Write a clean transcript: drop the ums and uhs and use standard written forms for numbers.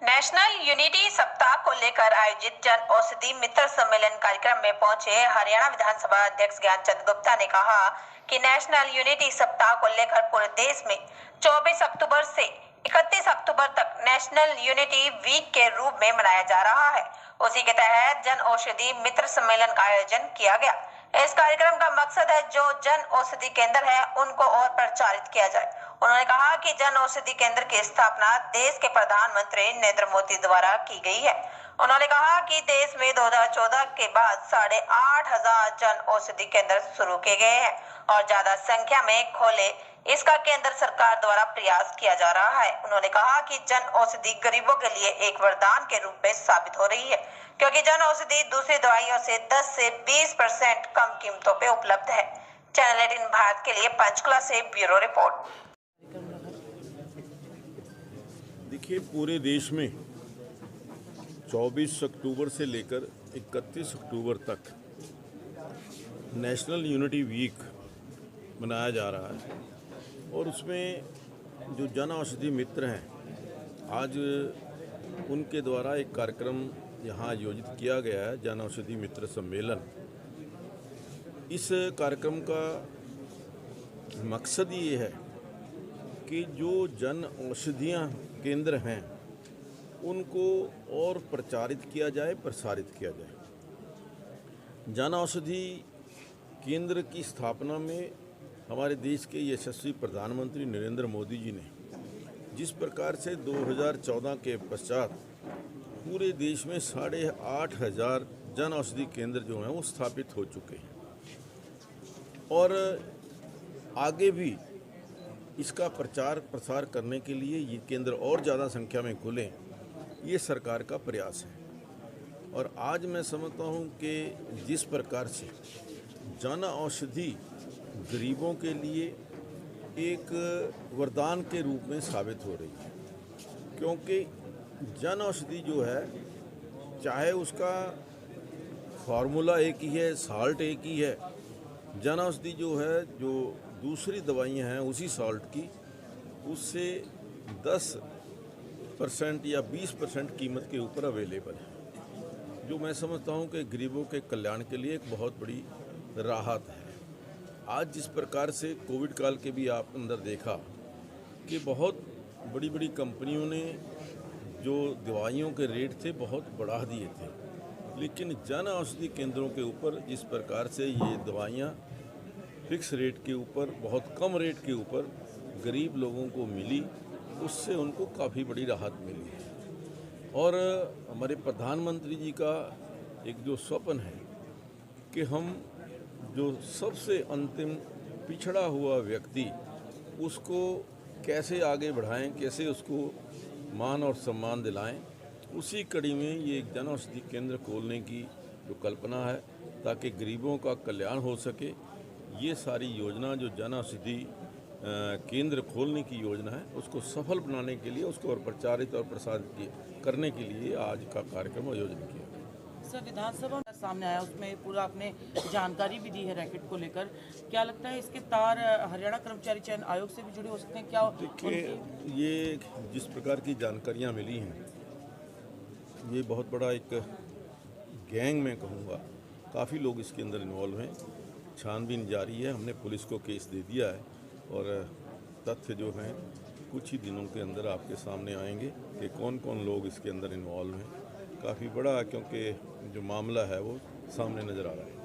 National unity सप्ताह को लेकर आयोजित जन औषधि मित्र सम्मेलन कार्यक्रम में पहुंचे हरियाणा विधानसभा अध्यक्ष ज्ञानचंद गुप्ता ने कहा कि नेशनल यूनिटी सप्ताह को लेकर पूरे देश में 24 अक्टूबर से 31 अक्टूबर तक नेशनल यूनिटी वीक के रूप में मनाया जा रहा है। उसी के तहत जन औषधि मित्र सम्मेलन का आयोजन किया गया। इस कार्यक्रम का मकसद है जो जन औषधि केंद्र है उनको और प्रचारित किया जाए। उन्होंने कहा कि जन औषधि केंद्र की स्थापना देश के प्रधानमंत्री नरेंद्र मोदी द्वारा की गई है। उन्होंने कहा कि देश में 2014 के बाद 8,500 जन औषधि केंद्र शुरू किए गए हैं और ज्यादा संख्या में खोले इसका केंद्र सरकार द्वारा प्रयास किया जा रहा है। उन्होंने कहा कि जन औषधि गरीबों के लिए एक वरदान के रूप में साबित हो रही है, क्योंकि जन औषधि दूसरी दवाइयों से 10 से 20% कम कीमतों पे उपलब्ध है। चैनल 18 भारत के लिए पंचकुला से ब्यूरो रिपोर्ट। देखिए, पूरे देश में 24 अक्टूबर से लेकर 31 अक्टूबर तक नेशनल यूनिटी वीक मनाया जा रहा है और उसमें जो जन औषधि मित्र हैं, आज उनके द्वारा एक कार्यक्रम यहाँ आयोजित किया गया है, जन औषधि मित्र सम्मेलन। इस कार्यक्रम का मकसद ये है कि जो जन औषधियाँ केंद्र हैं उनको और प्रचारित किया जाए, प्रसारित किया जाए। जन औषधि केंद्र की स्थापना में हमारे देश के यशस्वी प्रधानमंत्री नरेंद्र मोदी जी ने जिस प्रकार से 2014 के पश्चात पूरे देश में 8,500 जन औषधि केंद्र जो हैं वो स्थापित हो चुके हैं और आगे भी इसका प्रचार प्रसार करने के लिए ये केंद्र और ज़्यादा संख्या में खुलें, ये सरकार का प्रयास है। और आज मैं समझता हूँ कि जिस प्रकार से जन औषधि गरीबों के लिए एक वरदान के रूप में साबित हो रही है, क्योंकि जन औषधि जो है, चाहे उसका फार्मूला एक ही है, साल्ट एक ही है, जन औषधि जो है, जो दूसरी दवाइयाँ हैं उसी साल्ट की, उससे 10% या 20% कीमत के ऊपर अवेलेबल है, जो मैं समझता हूँ कि गरीबों के कल्याण के लिए एक बहुत बड़ी राहत है। आज जिस प्रकार से कोविड काल के भी आप अंदर देखा कि बहुत बड़ी बड़ी कंपनियों ने जो दवाइयों के रेट थे बहुत बढ़ा दिए थे, लेकिन जन औषधि केंद्रों के ऊपर जिस प्रकार से ये दवाइयाँ फिक्स रेट के ऊपर, बहुत कम रेट के ऊपर गरीब लोगों को मिली, उससे उनको काफ़ी बड़ी राहत मिली है। और हमारे प्रधानमंत्री जी का एक जो स्वप्न है कि हम जो सबसे अंतिम पिछड़ा हुआ व्यक्ति, उसको कैसे आगे बढ़ाएं, कैसे उसको मान और सम्मान दिलाएं, उसी कड़ी में ये एक जन औषधि केंद्र खोलने की जो कल्पना है, ताकि गरीबों का कल्याण हो सके। ये सारी योजना जो जन औषधि केंद्र खोलने की योजना है, उसको सफल बनाने के लिए, उसको और प्रचारित और प्रसारित करने के लिए आज का कार्यक्रम आयोजन किया। सर, विधानसभा में सामने आया, उसमें पूरा आपने जानकारी भी दी है रैकेट को लेकर। क्या लगता है इसके तार हरियाणा कर्मचारी चयन आयोग से भी जुड़े हो सकते हैं क्या? देखिए, ये जिस प्रकार की जानकारियाँ मिली हैं, ये बहुत बड़ा एक गैंग में कहूँगा, काफ़ी लोग इसके अंदर इन्वॉल्व हैं। छानबीन जारी है, हमने पुलिस को केस दे दिया है और तथ्य जो हैं कुछ ही दिनों के अंदर आपके सामने आएंगे कि कौन कौन लोग इसके अंदर इन्वॉल्व हैं। काफ़ी बड़ा, क्योंकि जो मामला है वो सामने नज़र आ रहा है।